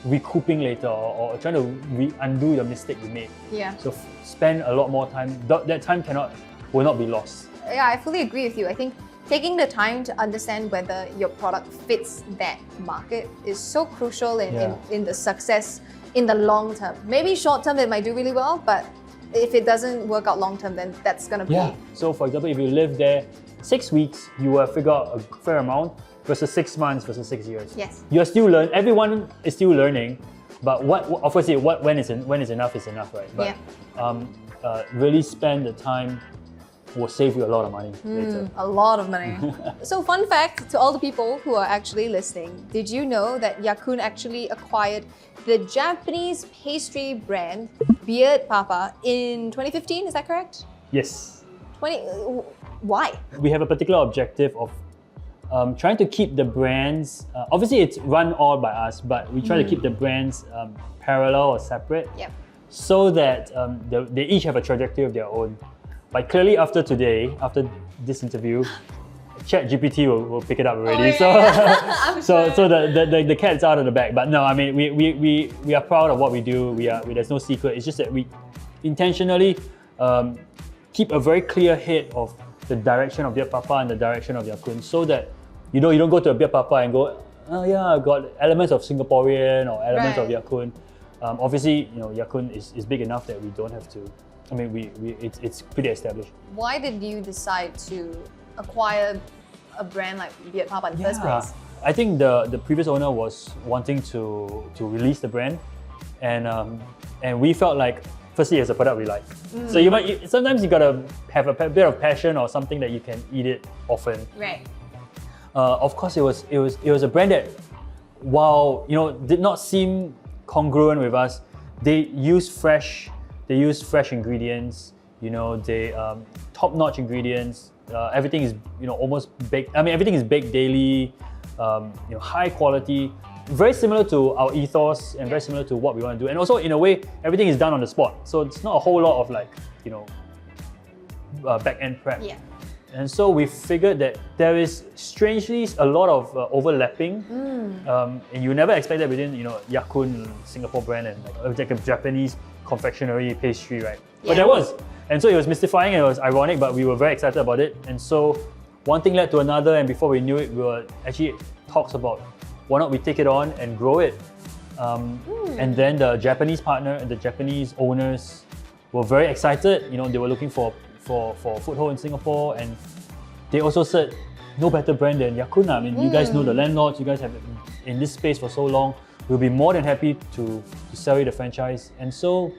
recouping later or trying to undo the mistake you made.
Yeah.
So spend a lot more time. That time will not be lost.
Yeah, I fully agree with you. I think taking the time to understand whether your product fits that market is so crucial in the success in the long term. Maybe short term it might do really well, but if it doesn't work out long term, then that's gonna be...
Yeah. So for example, if you live there 6 weeks, you will figure out a fair amount versus 6 months versus 6 years.
Yes.
You're still learning. Everyone is still learning, but obviously when is enough is enough, right? But really spend the time will save you a lot of money later.
A lot of money. So fun fact to all the people who are actually listening, did you know that Ya Kun actually acquired the Japanese pastry brand Beard Papa in 2015, is that correct?
Yes.
Why?
We have a particular objective of trying to keep the brands, obviously it's run all by us, but we try to keep the brands parallel or separate, so that they each have a trajectory of their own. But clearly after this interview, ChatGPT will pick it up already. So the cat's out of the bag. But no, I mean we are proud of what we do. There's no secret. It's just that we intentionally keep a very clear head of the direction of Beard Papa and the direction of Yakun, so that you don't go to a Beard Papa and go, oh yeah, I've got elements of Singaporean or elements of Yakun. Obviously, Yakun is big enough that we don't have to. I mean, it's pretty established.
Why did you decide to acquire a brand like Beard Papa in the first place?
I think the previous owner was wanting to release the brand, and we felt like, firstly, it's a product we like. So sometimes you gotta have a bit of passion or something that you can eat it often.
Right.
Of course, it was a brand that, while did not seem congruent with us, they use fresh ingredients. They top-notch ingredients. Everything is almost baked. I mean, everything is baked daily. High quality. very similar to our ethos and very similar to what we want to do. And also, in a way, everything is done on the spot. So it's not a whole lot of like, back-end prep.
Yeah.
And so we figured that there is strangely a lot of overlapping, and you never expect that within Ya Kun, Singapore brand, and like a Japanese confectionery pastry, right? But there was, and so it was mystifying and it was ironic, but we were very excited about it. And so one thing led to another, and before we knew it, we were actually talks about why not we take it on and grow it. And then the Japanese partner and the Japanese owners were very excited. They were looking for foothold in Singapore, and they also said no better brand than Yakun. I mean, you guys know the landlords, you guys have been in this space for so long. We'll be more than happy to sell you the franchise. And so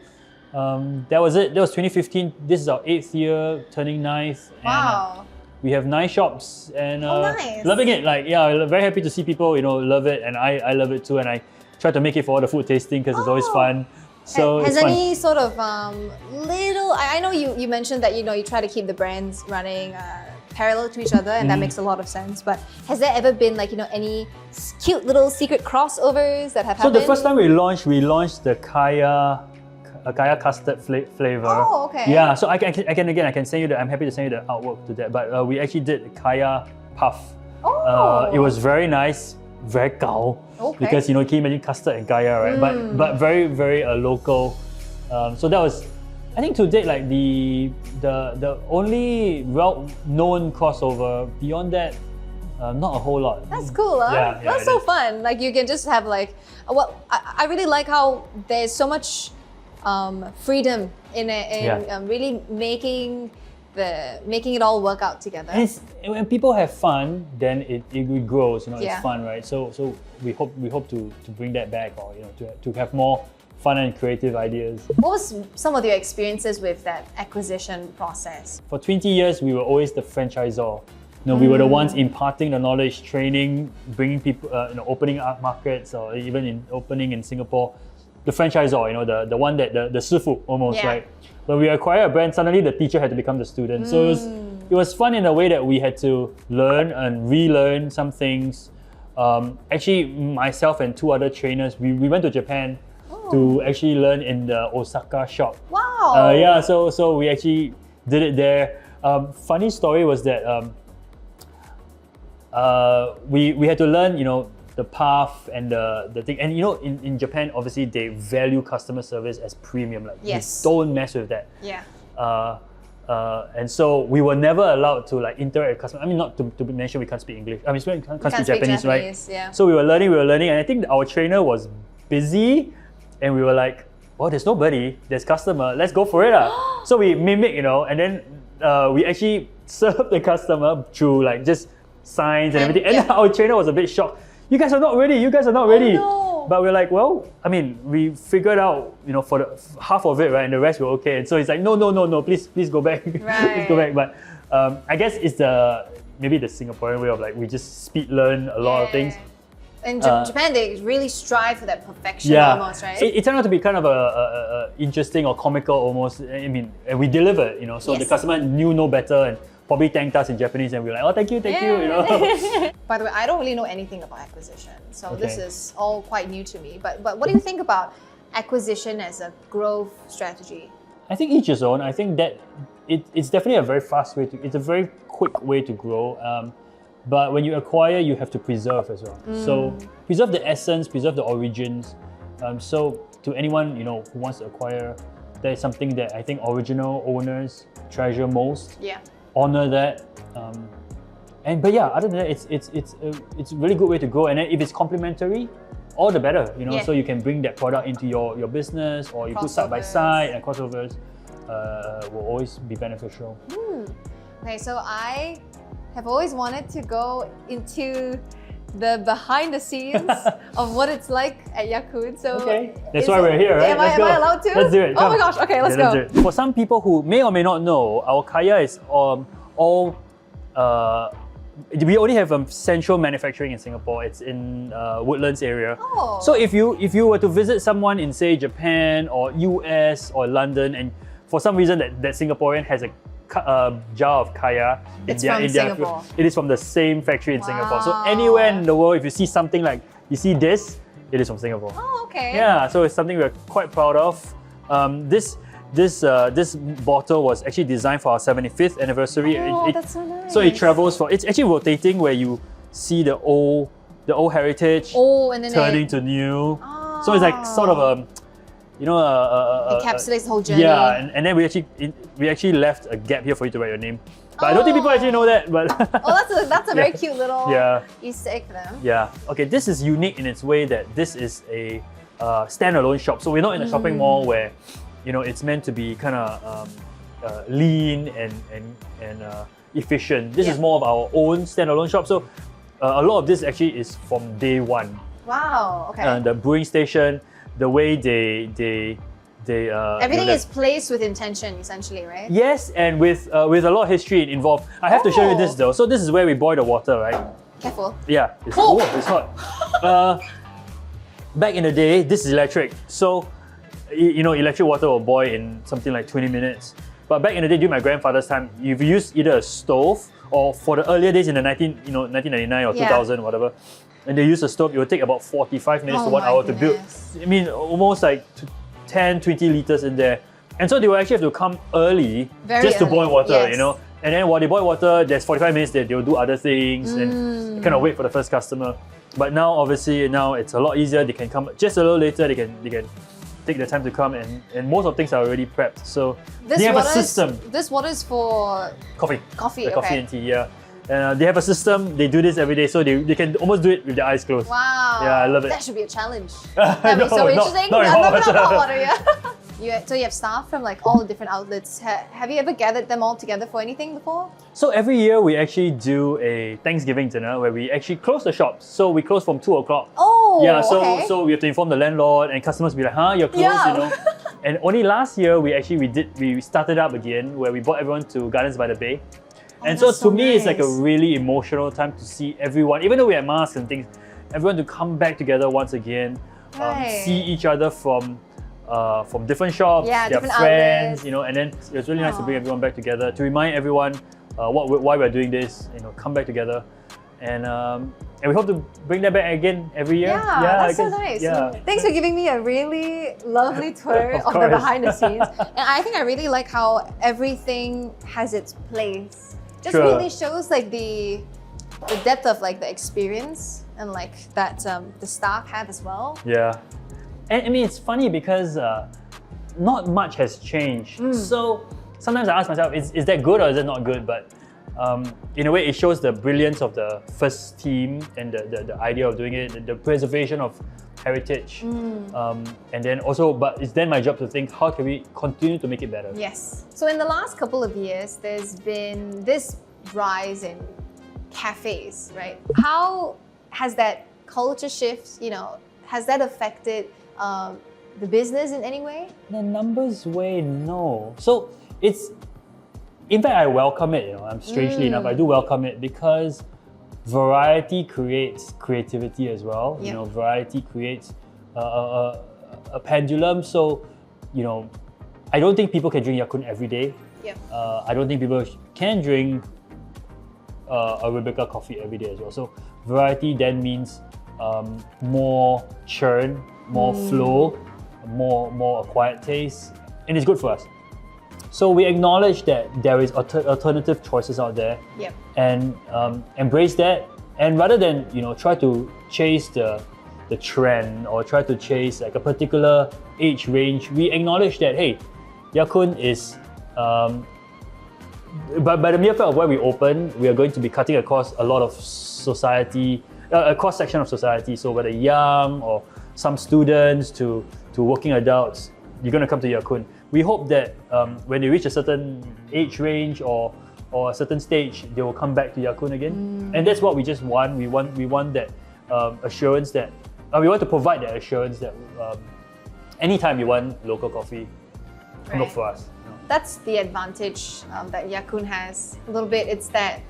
that was it. That was 2015. This is our 8th year, turning 9th.
Wow.
And, we have 9 shops and
nice.
Loving it. Like, yeah, very happy to see people, love it, and I love it too. And I try to make it for all the food tasting because it's always fun. So
has
it's
any sort of little? I know you mentioned that you try to keep the brands running parallel to each other, and that makes a lot of sense. But has there ever been like any cute little secret crossovers that have happened?
So the first time we launched the Kaya custard flavor.
Oh, okay.
Yeah, so I can send you I'm happy to send you the artwork to that. But we actually did Kaya puff.
Oh.
It was very nice, very gao.
Okay.
Because can you imagine custard and Kaya, right? But very very local. So that was, I think to date, like the only well-known crossover. Beyond that, not a whole lot.
That's cool, huh?
Yeah,
That's so fun. Like you can just have like, I really like how there's so much freedom in really making it all work out together.
And when people have fun, then it grows.
Yeah.
It's fun, right? So we hope to bring that back, or to have more fun and creative ideas.
What was some of your experiences with that acquisition process?
For 20 years, we were always the franchisor. We were the ones imparting the knowledge, training, bringing people, opening up markets, or even opening in Singapore. The franchisor, the one that the sifu almost, right? When we acquire a brand, suddenly the teacher had to become the student. So it was fun in a way that we had to learn and relearn some things. Actually, myself and 2 other trainers, we went to Japan to actually learn in the Osaka shop.
Wow!
So we actually did it there. Funny story was that we had to learn, the path and the thing. And in Japan, obviously they value customer service as premium. Like,
yes.
Don't mess with that.
Yeah.
And so we were never allowed to like interact with customers. I mean, not to mention we can't speak English. I mean, we can't speak Japanese, right?
Yeah.
So we were learning, and I think our trainer was busy, and we were like, "Oh, there's nobody, there's customer. Let's go for it, So we mimic, and then we actually served the customer through like just signs and everything. And our trainer was a bit shocked. You guys are not ready.
No.
But we're like, well, I mean, we figured out, for the half of it, right, and the rest were okay. And so it's like, no, please go back.
Right.
Please go back. But I guess it's maybe the Singaporean way of like, we just speed learn a lot of things.
In Japan, they really strive for that perfection almost, right?
It turned out to be kind of a interesting or comical almost. I mean, and we delivered, so the customer knew no better and probably thanked us in Japanese, and we were like, oh, thank you.
By the way, I don't really know anything about acquisition, so this is all quite new to me. But what do you think about acquisition as a growth strategy?
I think each his own. I think that it's definitely a very fast way it's a very quick way to grow. But when you acquire, you have to preserve as well. So preserve the essence, preserve the origins. So to anyone who wants to acquire, that is something that I think original owners treasure most.
Yeah.
Honor that. But other than that, it's a really good way to grow. And then if it's complementary, all the better. So you can bring that product into your business, or you put side by side, and crossovers will always be beneficial.
Okay, so I have always wanted to go into the behind the scenes of what it's like at Ya Kun. So
that's why we're here, right?
Am I allowed to?
Let's do it.
Oh my gosh! Okay, let's go.
For some people who may or may not know, our Kaya is all. We only have central manufacturing in Singapore. It's in Woodlands area.
Oh.
So if you were to visit someone in say Japan or US or London, and for some reason that Singaporean has a jar of Kaya,
it's from Singapore.
It is from the same factory in Singapore. So anywhere in the world, if you see something like you see this, it is from Singapore.
Oh, okay.
Yeah, so it's something we're quite proud of. This bottle was actually designed for our 75th anniversary.
Oh, that's so nice.
So it travels for, it's actually rotating where you see the old heritage
and then
turning to new. So it's like sort of a,
encapsulates the whole journey.
Yeah, and then we actually left a gap here for you to write your name. But I don't think people actually know that. But
that's a very cute little Easter egg for them.
Yeah. Okay, this is unique in its way that this is a standalone shop. So we're not in a shopping mall where, it's meant to be kind of lean and efficient. This is more of our own standalone shop. So a lot of this actually is from day one.
Wow. Okay.
The brewing station, the way they
everything is placed with intention, essentially, right?
Yes, and with a lot of history involved. I have to show you this though. So this is where we boil the water, right?
Careful.
Yeah. It's hot. Back in the day, this is electric. So, electric water will boil in something like 20 minutes. But back in the day, during my grandfather's time, if you use either a stove or for the earlier days in the 1999 or 2000, whatever, and they use a stove, it would take about 45 minutes to 1 hour to build. I mean, almost like 10, 20 liters in there. And so they will actually have to come early to boil water, And then while they boil water, there's 45 minutes that they'll do other things and kind of wait for the first customer. But now, obviously, it's a lot easier. They can come just a little later. They can take the time to come, and most of things are already prepped. So they have a system.
This water is for
coffee.
Coffee,
Coffee and tea, yeah. And they have a system. They do this every day, so they can almost do it with their eyes closed.
Wow.
Yeah, I love it.
That should be a challenge. That'd be so interesting.
Not
hot water, yeah. So you have staff from like all the different outlets. Have you ever gathered them all together for anything before?
So every year we actually do a Thanksgiving dinner where we actually close the shops. So we close from 2 o'clock.
Oh,
yeah.
okay.
So we have to inform the landlord, and customers be like, "Huh, you're closed," And only last year we started up again where we brought everyone to Gardens by the Bay. And so to me, it's like a really emotional time to see everyone, even though we have masks and things, everyone to come back together once again, see each other from different shops, their
different
friends,
outlets.
And then it was really nice to bring everyone back together to remind everyone why we're doing this, come back together, and we hope to bring that back again every year.
That's so nice.
Yeah.
Thanks for giving me a really lovely tour of the behind the scenes, and I think I really like how everything has its place. Just really shows like the depth of like the experience and like that the staff have as well.
Yeah, and I mean it's funny because not much has changed. So sometimes I ask myself, is that good or is it not good? But in a way, it shows the brilliance of the first team and the idea of doing it, the preservation of heritage, and then also, but it's then my job to think, how can we continue to make it better?
Yes. So in the last couple of years, there's been this rise in cafes, right? How has that culture shift, has that affected the business in any way?
The numbers way, no. So in fact, I welcome it, I'm strangely enough, I do welcome it because variety creates creativity as well. Variety creates a pendulum. So, I don't think people can drink Ya Kun every day. I don't think people can drink Arabica coffee every day as well. So, variety then means more churn, more flow, more acquired taste, and it's good for us. So we acknowledge that there is alternative choices out there, and embrace that. And rather than try to chase the trend or try to chase like a particular age range, we acknowledge that hey, Ya Kun is by the mere fact of where we open, we are going to be cutting across a lot of society, a cross section of society. So whether young or some students to working adults, you're going to come to Ya Kun. We hope that when they reach a certain age range or a certain stage, they will come back to Ya Kun again. And that's what we just want. We want that assurance that we want to provide that assurance that anytime you want local coffee, look for us.
That's the advantage that Ya Kun has. A little bit, it's that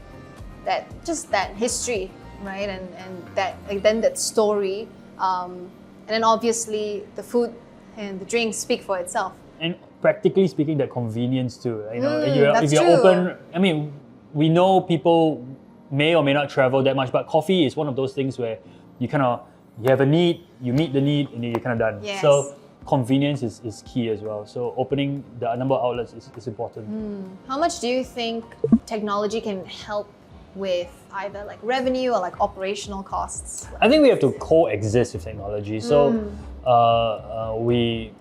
history, right? And that story, and then obviously the food and the drinks speak for itself.
And practically speaking, that convenience too. If you're open, I mean, we know people may or may not travel that much, but coffee is one of those things where you kind of you have a need, you meet the need, and then you're kind of done.
Yes.
So convenience is key as well. So opening the number of outlets is important.
How much do you think technology can help with either like revenue or like operational costs?
I think we have to coexist with technology. So we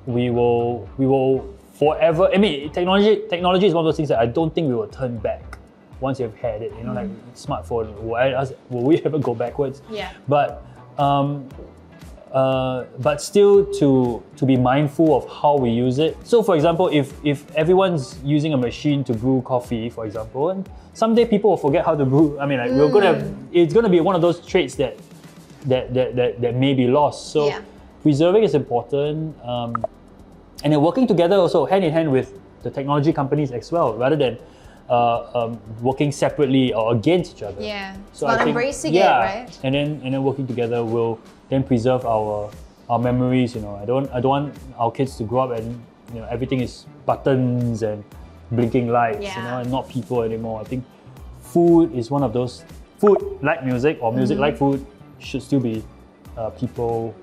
will forever. I mean, technology is one of those things that I don't think we will turn back once you've had it. You know, like smartphone. Will we ever go backwards?
Yeah.
But still to be mindful of how we use it. So for example, if everyone's using a machine to brew coffee, for example, and someday people will forget how to brew. I mean, like it's gonna be one of those traits that may be lost. So preserving is important, and then working together also hand in hand with the technology companies as well, rather than working separately or against each other.
Yeah.
So
it's about embracing it, right?
And then working together will then preserve our memories. You know, I don't want our kids to grow up and everything is buttons and blinking lights. You know, and not people anymore. I think food is one of those. Food like music or music like food should still be people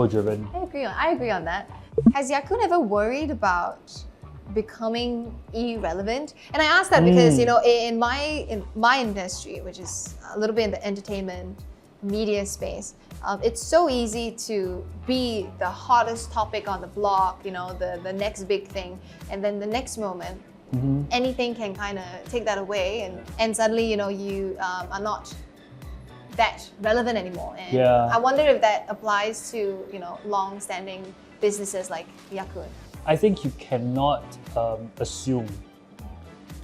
driven.
I agree on that. Has Ya Kun ever worried about becoming irrelevant? And I ask that because in my industry, which is a little bit in the entertainment media space, it's so easy to be the hottest topic on the block, the next big thing, and then the next moment anything can kind of take that away, and suddenly you are not that relevant anymore. And I wonder if that applies to long-standing businesses like Ya Kun.
I think you cannot assume.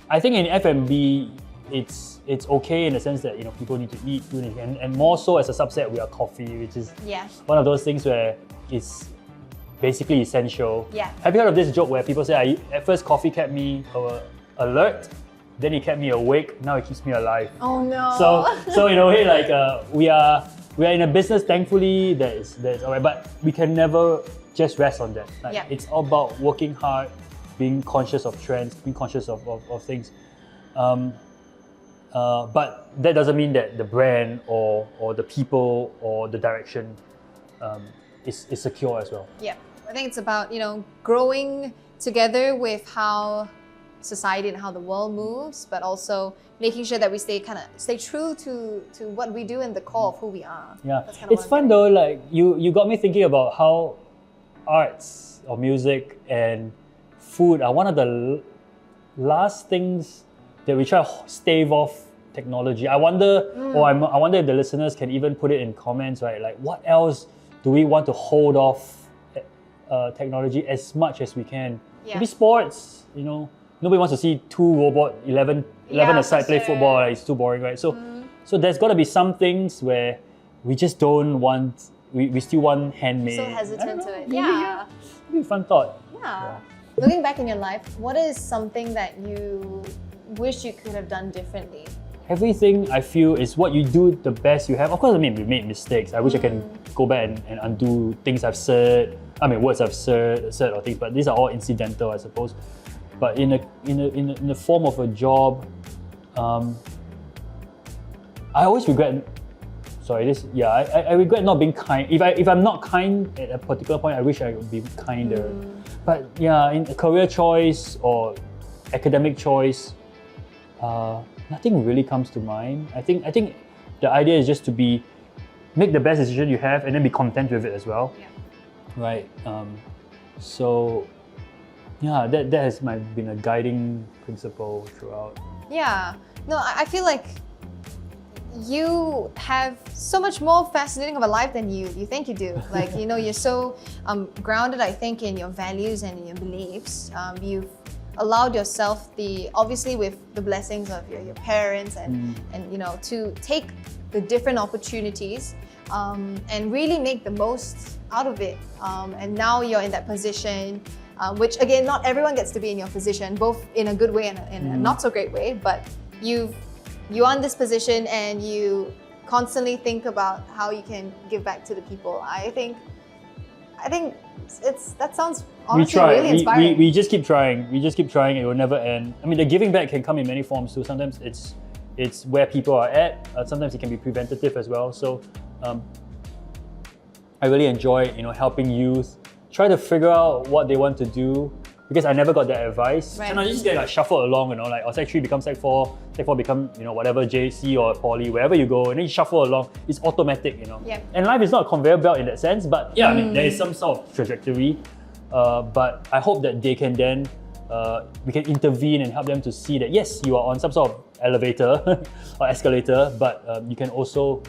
I think in F&B, it's okay in the sense that people need to eat food, and more so as a subset, we are coffee, which is one of those things where it's basically essential.
Yeah.
Have you heard of this joke where people say, at first coffee kept me alert, then it kept me awake, now it keeps me alive.
Oh no.
So in a way, like we are in a business, thankfully, that's alright, but we can never just rest on that. Like, it's all about working hard, being conscious of trends, being conscious of things. But that doesn't mean that the brand or the people or the direction is secure as well.
Yeah, I think it's about growing together with how society and how the world moves, but also making sure that we stay true to what we do and the core of who we are.
Yeah, it's fun though. Like you got me thinking about how arts or music and food are one of the last things that we try to stave off technology. I wonder, I wonder if the listeners can even put it in comments, right? Like, what else do we want to hold off technology as much as we can? Maybe sports, nobody wants to see two robot 11 aside play football. Like, it's too boring, right? So there's got to be some things where we just don't want. We still want handmade.
So hesitant to it.
Maybe a fun thought.
Yeah. Looking back in your life, what is something that you wish you could have done differently?
Everything I feel is what you do the best you have. Of course, I mean, we made mistakes. I wish I can go back and undo things I've said. I mean, words I've said or things. But these are all incidental, I suppose. But in the form of a job, I always regret. I regret not being kind. If I'm not kind at a particular point, I wish I would be kinder. But in a career choice or academic choice, nothing really comes to mind. I think the idea is just to make the best decision you have and then be content with it as well.
Yeah.
Right. That has been a guiding principle throughout.
Yeah. No, I feel like you have so much more fascinating of a life than you think you do. Like, you're so grounded, I think, in your values and in your beliefs. You've allowed yourself obviously with the blessings of your parents and to take the different opportunities and really make the most out of it. And now you're in that position, which again, not everyone gets to be in your position, both in a good way and in a not so great way, but you're in this position and you constantly think about how you can give back to the people. I think that sounds honestly really inspiring.
We just keep trying. It will never end. I mean, the giving back can come in many forms too. Sometimes it's where people are at. Sometimes it can be preventative as well. So I really enjoy, helping youth try to figure out what they want to do, because I never got that advice.
Right.
And I just get like shuffled along, like Sec 3 become Sec 4, Sec 4 become, whatever, JC or Poly, wherever you go, and then you shuffle along. It's automatic,
Yep.
And life is not a conveyor belt in that sense, but yeah, I mean, there is some sort of trajectory. But I hope that they can then, we can intervene and help them to see that yes, you are on some sort of elevator or escalator, but you can also,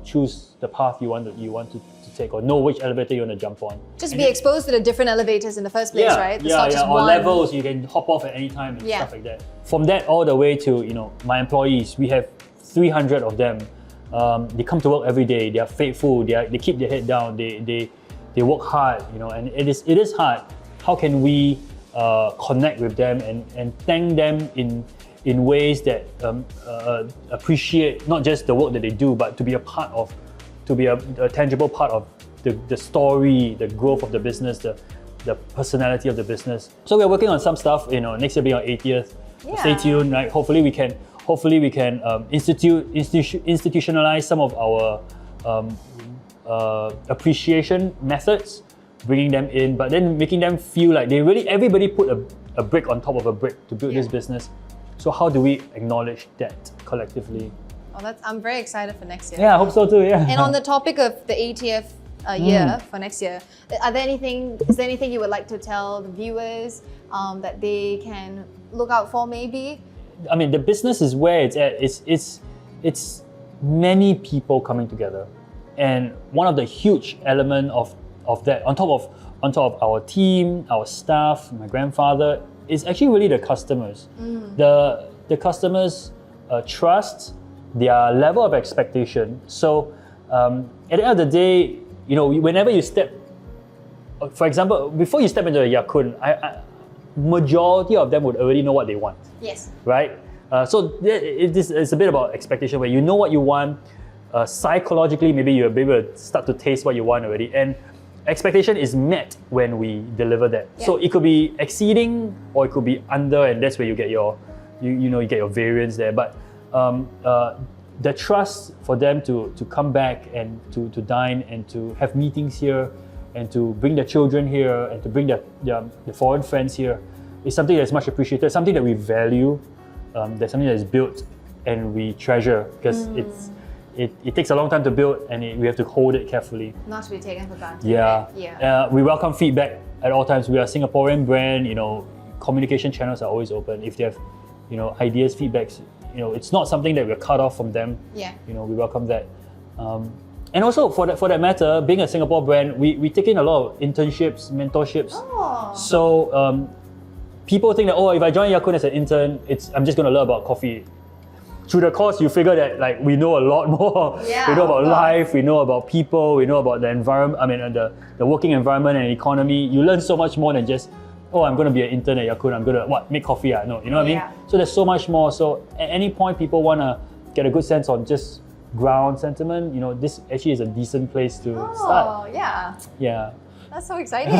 choose the path you want to take, or know which elevator you want to jump on.
Just be exposed to the different elevators in the first place, right? It's not just
or
one.
levels you can hop off at any time and stuff like that. From that all the way to my employees, we have 300 of them. They come to work every day. They are faithful. They keep their head down. They work hard. And it is hard. How can we connect with them and thank them in ways that appreciate not just the work that they do, but to be a part of, to be a tangible part of the story, the growth of the business, the personality of the business. So we're working on some stuff. Next year being our 80th.
Yeah.
Stay tuned. Right? Hopefully we can institutionalize some of our appreciation methods, bringing them in, but then making them feel like everybody put a brick on top of a brick to build this business. So how do we acknowledge that collectively?
Oh, I'm very excited for next year.
Yeah, I hope so too. Yeah.
And on the topic of the 80th year for next year, is there anything you would like to tell the viewers that they can look out for maybe?
I mean, the business is where it's at. It's many people coming together, and one of the huge element of that, on top of our team, our staff, my grandfather, is actually really the customers. The customers trust, their level of expectation. So at the end of the day, whenever you step, for example, before you step into a Ya Kun, majority of them would already know what they want.
Yes.
Right? So it's a bit about expectation, where you know what you want. Psychologically, maybe you'll be able to start to taste what you want already. And expectation is met when we deliver that.
Yeah.
So it could be exceeding or it could be under, and that's where you get your, you get your variance there. But the trust for them to come back and to dine and to have meetings here and to bring their children here and to bring their foreign friends here is something that's much appreciated, something that we value, that's something that is built and we treasure, because it takes a long time to build, and we have to hold it carefully.
Not to be taken for granted.
Yeah. We welcome feedback at all times. We are a Singaporean brand. Communication channels are always open. If they have, ideas, feedbacks, it's not something that we're cut off from them.
Yeah.
We welcome that. And also, for that matter, being a Singapore brand, we take in a lot of internships, mentorships.
Oh.
So people think that, if I join Ya Kun as an intern, I'm just going to learn about coffee. Through the course, you figure that we know a lot more.
Yeah,
we know about life, we know about people, we know about the environment. I mean, the working environment and economy. You learn so much more than just, I'm going to be an intern at Ya Kun. I'm going to make coffee. No, you know what I mean. So there's so much more. So at any point, people want to get a good sense on just ground sentiment. This actually is a decent place to start.
Oh yeah.
Yeah.
That's so exciting.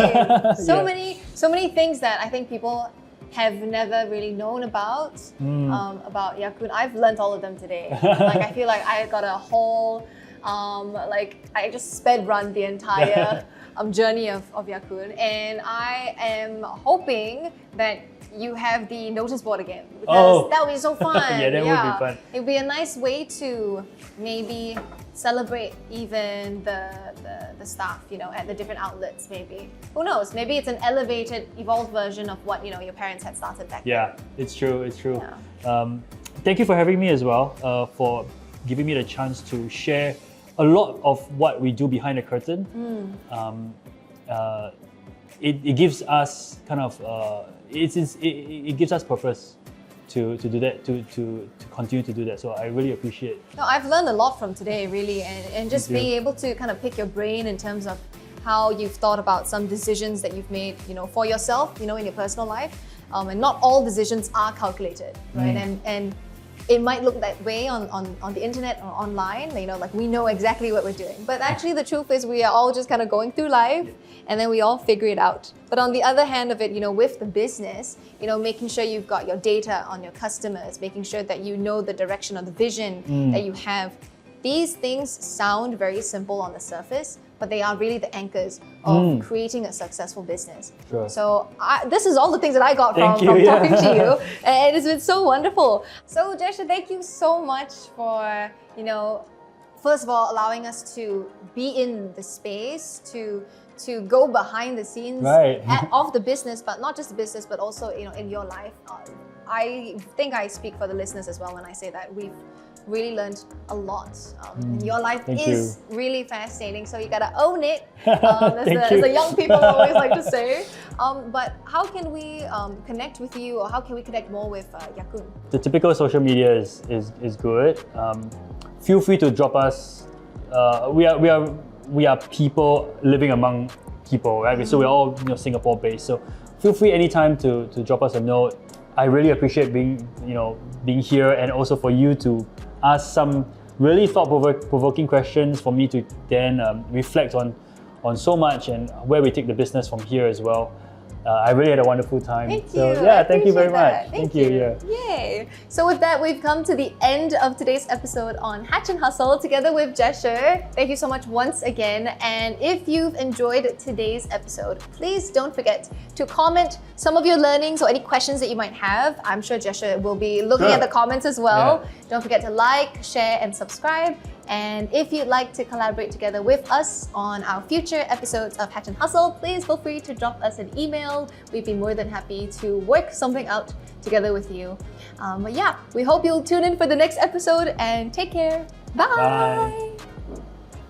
So many things that I think people have never really known about Ya Kun. I've learned all of them today. I feel like I got a whole, I just sped run the entire journey of Ya Kun, and I am hoping that you have the notice board again, because that would be so fun.
Yeah, that would be fun.
It'd be a nice way to maybe celebrate even the staff, at the different outlets maybe. Who knows? Maybe it's an elevated, evolved version of what, your parents had started back then.
Yeah, it's true.
Yeah.
Thank you for having me as well, for giving me the chance to share a lot of what we do behind the curtain. It gives us kind of, it gives us purpose to do that, to continue to do that. So I really appreciate it.
No, I've learned a lot from today, really, and just being able to kind of pick your brain in terms of how you've thought about some decisions that you've made, for yourself, in your personal life. And not all decisions are calculated, right? And it might look that way on the internet or online, we know exactly what we're doing. But actually the truth is we are all just kind of going through life, and then we all figure it out. But on the other hand of it, with the business, making sure you've got your data on your customers, making sure that you know the direction or the vision that you have, These things sound very simple on the surface, but they are really the anchors of creating a successful business.
Sure.
So this is all the things that I got from
Thank you,
talking to you, and it's been so wonderful. So Jesher, thank you so much for, first of all, allowing us to be in the space, to go behind the scenes
Right.
of the business, but not just the business, but also in your life. I think I speak for the listeners as well when I say that we've really learned a lot. Your life
Thank
is
you.
really fascinating, so you gotta own it,
Thank
as
you.
the young people always like to say. But how can we connect with you, or how can we connect more with Yakun?
The typical social media is good. Feel free to drop us. We are people living among people, right? So we're all Singapore based. So feel free anytime to drop us a note. I really appreciate being here, and also for you to ask some really thought-provoking questions for me to then reflect on so much and where we take the business from here as well. I really had a wonderful time.
Thank you.
So yeah, thank you very
Appreciate that.
much. Thank you. Yeah.
Yay! So with that, we've come to the end of today's episode on Hatch and Hustle together with Jesher. Thank you so much once again. And if you've enjoyed today's episode, please don't forget to comment some of your learnings or any questions that you might have. I'm sure Jesher will be looking
Sure.
at the comments as well.
Yeah.
Don't forget to like, share, and subscribe. And if you'd like to collaborate together with us on our future episodes of Hatch and Hustle, please feel free to drop us an email. We'd be more than happy to work something out together with you. But yeah, we hope you'll tune in for the next episode, and take care. Bye.
Bye.